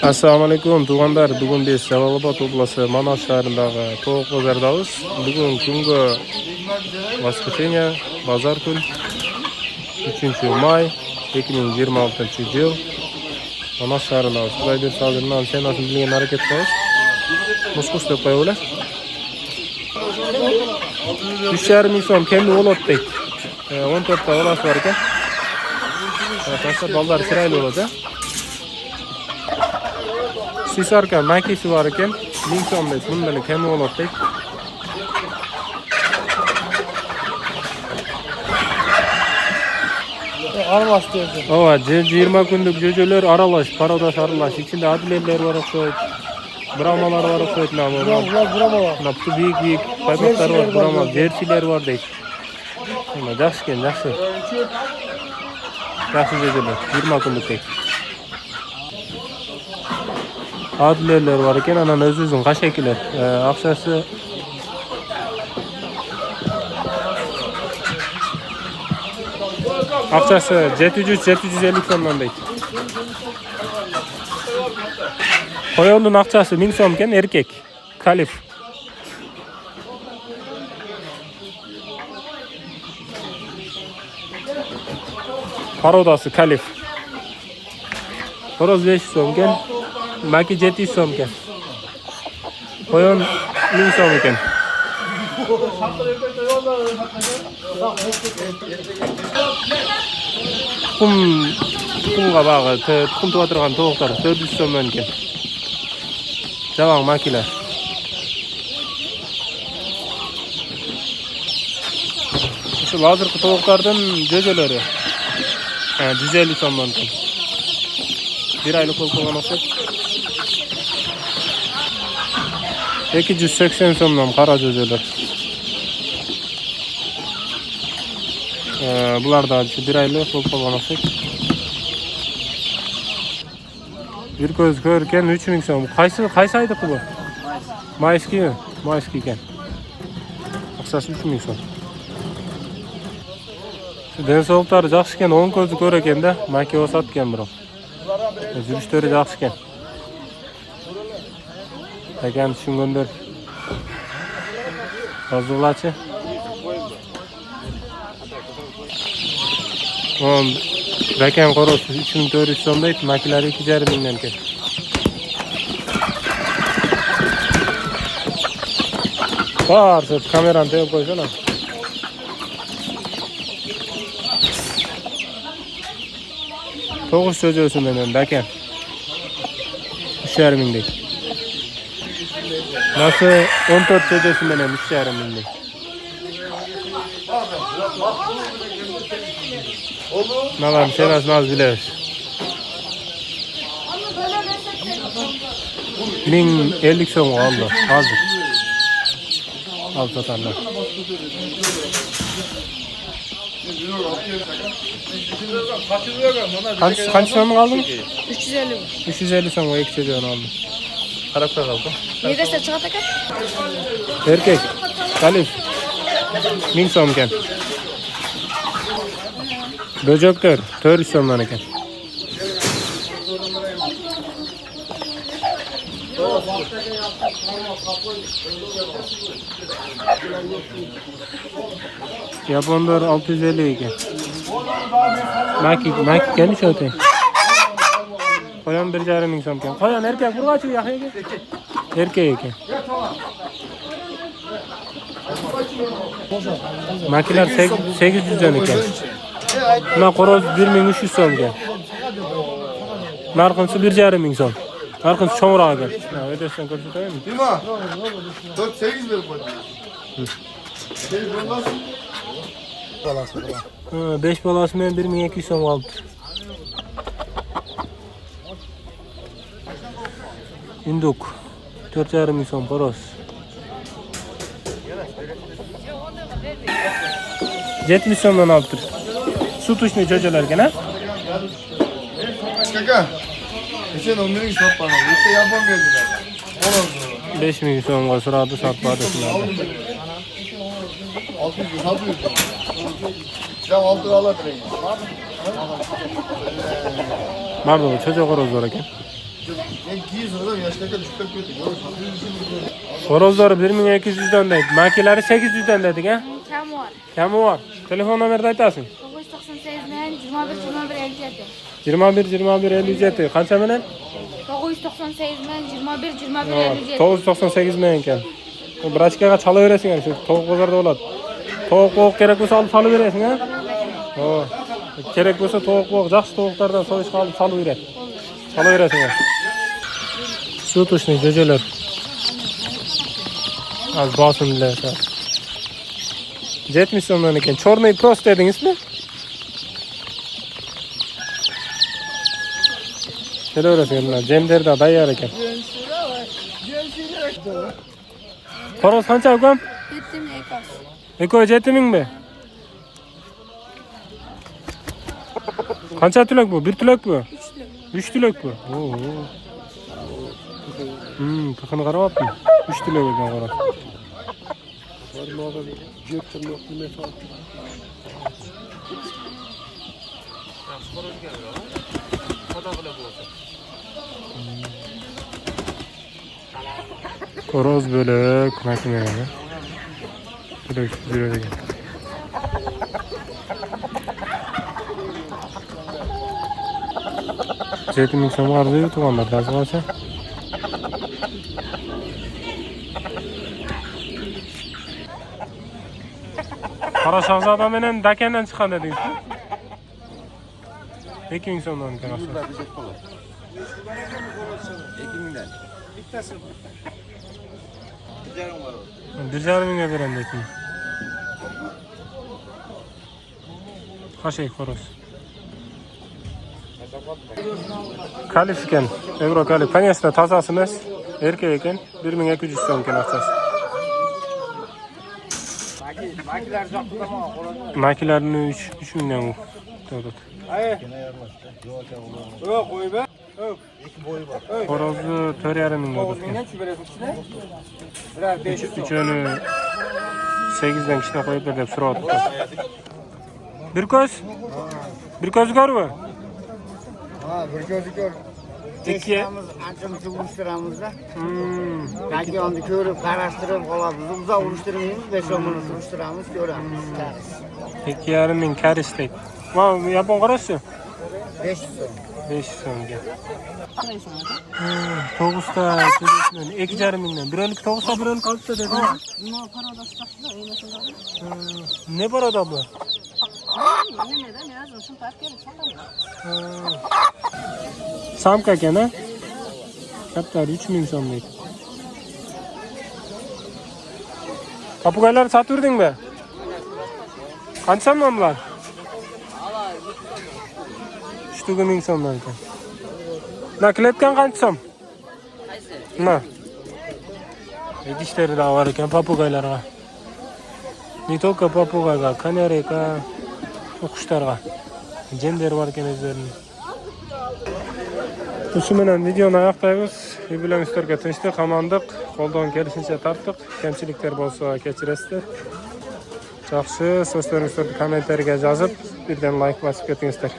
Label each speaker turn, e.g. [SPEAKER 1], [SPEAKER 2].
[SPEAKER 1] Assalomu alaykum tuğanlar. Bugun biz Jalalabad oblasi Manas shahrindagi tovuq bozoridamiz. Bugun kungi воскресенье, bozor kun 3-may 2026-yil. Manas shahrindamiz. Xudoy bersa hozirdan senasini bilgan harakat qilamiz. Musqus deb qo'yinglar. 3,5 ming so'm kendi bo'ladi deydi. 14 ta bolasi bor ekan. Tashlab ballar chiroyli bo'ladi. Sisarka makisi var ekan 1000 so'm deydi. Bundan kam bo'ladi deydi.
[SPEAKER 2] Aralaş diyorsun.
[SPEAKER 1] Ova 20 kunluk jo'jolar aralash, parodosh aralash. İçinde adliyeler var o'xshaydi. Brahmalar var o'xshaydi.
[SPEAKER 2] Brahmalar.
[SPEAKER 1] Naptu büyük paypaklar var, brahma, jersiler var deydi. Ama yaxshi ekan, yaxshi. Yaxshi jo'jolar 20 kunluk deydi. Adliyeler var ekan, ana o'z-o'zini qashaykilar. Aqshasi Akçası 700-750 so'mdan deydi. Qo'yonning akçası 1000 so'mken erkek. Kalif. Parodası kalif. Horoz 500 so'mken, maki 700 so'mken. Qo'yon 1000 so'm ekan. Tuxumga bag'ı, tuxum tuva turgan tovuqlar 400 so'mdan ekan. Javon makilar. Shu hozirgi tovuqlardan jo'jolari 150 so'mdan ekan. Bir aylık bo'lgan o'xshaydi. 280 so'mdan qora jo'jolar. Bular da bir aylık bo'lgan o'xshaydi. Bir ko'z ko'rgan 3000 so'm. Qaysi aydiq bu? Mayski ekan. Aqsasi 3000 so'm. Şu densoqlar yaxshi ekan, 10 ko'zni ko'r ekanda, maki o'satgan biroq. Yurishtori yaxshi ekan. Ekan tushungandir. Hozirlachi. Rakan qorosi 3400 so'm deydi, makilari 2,5 mingdan ekan. Bor, kamerani qo'yib qo'ysana. To'g'ri so'zlıyorsun menden rakan. 3,5 ming deydi. Nasıl 14 so'zlıyorsun menden 3,5 ming deydi. Nalan sen az biliriz. 1050 so'm oldu hazır. Al satanlar. Kaç so'm aldın?
[SPEAKER 2] 350.
[SPEAKER 1] 350 so'm o iki çocuğunu aldım. Karapta kaldı.
[SPEAKER 2] Ne dese çıkart ekan?
[SPEAKER 1] Erkek. Kalif. 1000 so'm ekan. Böcekler 400 so'mdan ekan. Yaponlar 650 ekan. Maki kendi şöyle. Qo'yon 1,5 ming so'm ekan. Qo'yon erkek burg'achi yaxshi ekan. Erkek ekan. Makilar 800 dan ekan. Buna qoroz 1300 so'm ekan. Narxisi 1,5 ming so'm. Narxisi cho'ngroq ekan. Ödesdan ko'rsataymi?
[SPEAKER 3] Dima. 4-8 berib qo'ydi.
[SPEAKER 1] 5 balası men 1200 so'm oldu. Induk 4,5 ming so'm qoroz. 70 so'mdan olibdir. Sutuşni jo'jolarga, ha?
[SPEAKER 3] Kaka. Geçen 10 bin satmadı. Bitti yapmam geldiler.
[SPEAKER 1] 5 ming so'mga so'radi, sotmadi shularni.
[SPEAKER 3] 600 Ya 6 alır direkt.
[SPEAKER 1] Var mı? Çocuğa horoz var ekan.
[SPEAKER 3] Ben 200 liradan yaşlarken düşükten kötü.
[SPEAKER 1] Horozları 1200'den deydi. Makileri 800'den dedik ha?
[SPEAKER 2] Kam var.
[SPEAKER 1] Kemi var. Telefon numarada aytasın.
[SPEAKER 2] 998 men 21 57.
[SPEAKER 1] 21 57. Qancha menen?
[SPEAKER 2] 998 men 21 57.
[SPEAKER 1] 998 menen ekan. Brachkaga chalaverasing ana shu tovuq bozorda bo'ladi. Tovuq kerak bo'lsa olib salaverasing ha? Ho. Kerak bo'lsa tovuq, yaxshi tovuqlardan so'yishga olib salaveradi. Salaverasing. Sutuşni jo'jalar. Az bosimlar. 70 so'mdan ekan. Chorniy prost dedingizmi? Kelaverasizlar. Jemderda tayyor ekan. Horoz qancha ukam?
[SPEAKER 2] 7000 ekas.
[SPEAKER 1] Ekoy 7000 mi? Qancha tulak bu? Bir tulak bu? 3 tulak bu. Oo. Tıkını qarayaptım. 3 tulak ekan qara. Horoz bölük, nakime yani. Bölük güzel ekan. Zeytin so'm arzu tuğanlar lazım olsa. Qara Shahzoda menen Dakandan chiqqan dedingiz. 2000 so'mdan ekan aslında.
[SPEAKER 3] 2000'den. Bittasi.
[SPEAKER 1] 1,5 mingga beraman dedim. Qashay horoz. Kalif ekan, Euro kalif. Конечно, tozasi emas, erkak ekan. 1200 so'm ekan aqchasi.
[SPEAKER 2] Makilar joqdimi?
[SPEAKER 1] Makilarni 3 mingdan to'g'ri.
[SPEAKER 2] Yo'q, qo'yba.
[SPEAKER 1] Horozni 4,5 mingga o'tgan.
[SPEAKER 2] Necha berasiz? Birar 500 so'm.
[SPEAKER 1] Uchini 8dan kishini qo'yib ber deb so'rayapti. Bir ko'z ko'rmi?
[SPEAKER 4] Ha, bir gözü gör.
[SPEAKER 1] İki.
[SPEAKER 4] Teşkilamız açımızı vuruşturamızda. Belki onu görüp, karıştırıp, olabilir. Uzağa vuruşturmayız, 5-10 bunu vuruşturamız, göremiz.
[SPEAKER 1] 2,5 ming karishlik. Mana yapon qarashchi.
[SPEAKER 4] 500 so'm.
[SPEAKER 1] 500 so'mga. 9ta, 2,5 mingdan. Bir oylik 9ta, bir oylik 6ta dedi. Ne parada bu? Samka ekan ha? Katta 3000 so'm deydi. Papugaylar sotib yurdingmi? Qancha so'mdan bular? 3,000 so'mdan ekan. Nakletgan qancha so'm? Qaysi? Na. Idishlari da var ekan papugaylarga. Не только papugayga, kanariyga, qushlarga. Jender var ekan o'zlarining. Shu bilan videoni oyoqlaymiz. Bilamizlarga tinchlik, amonlik, qo'ldan kelishincha tartib, kamchiliklar bo'lsa kechirasizlar. Yaxshi so'zlaringizni kommentariyaga yozib, birdan like bosib ketingizlar.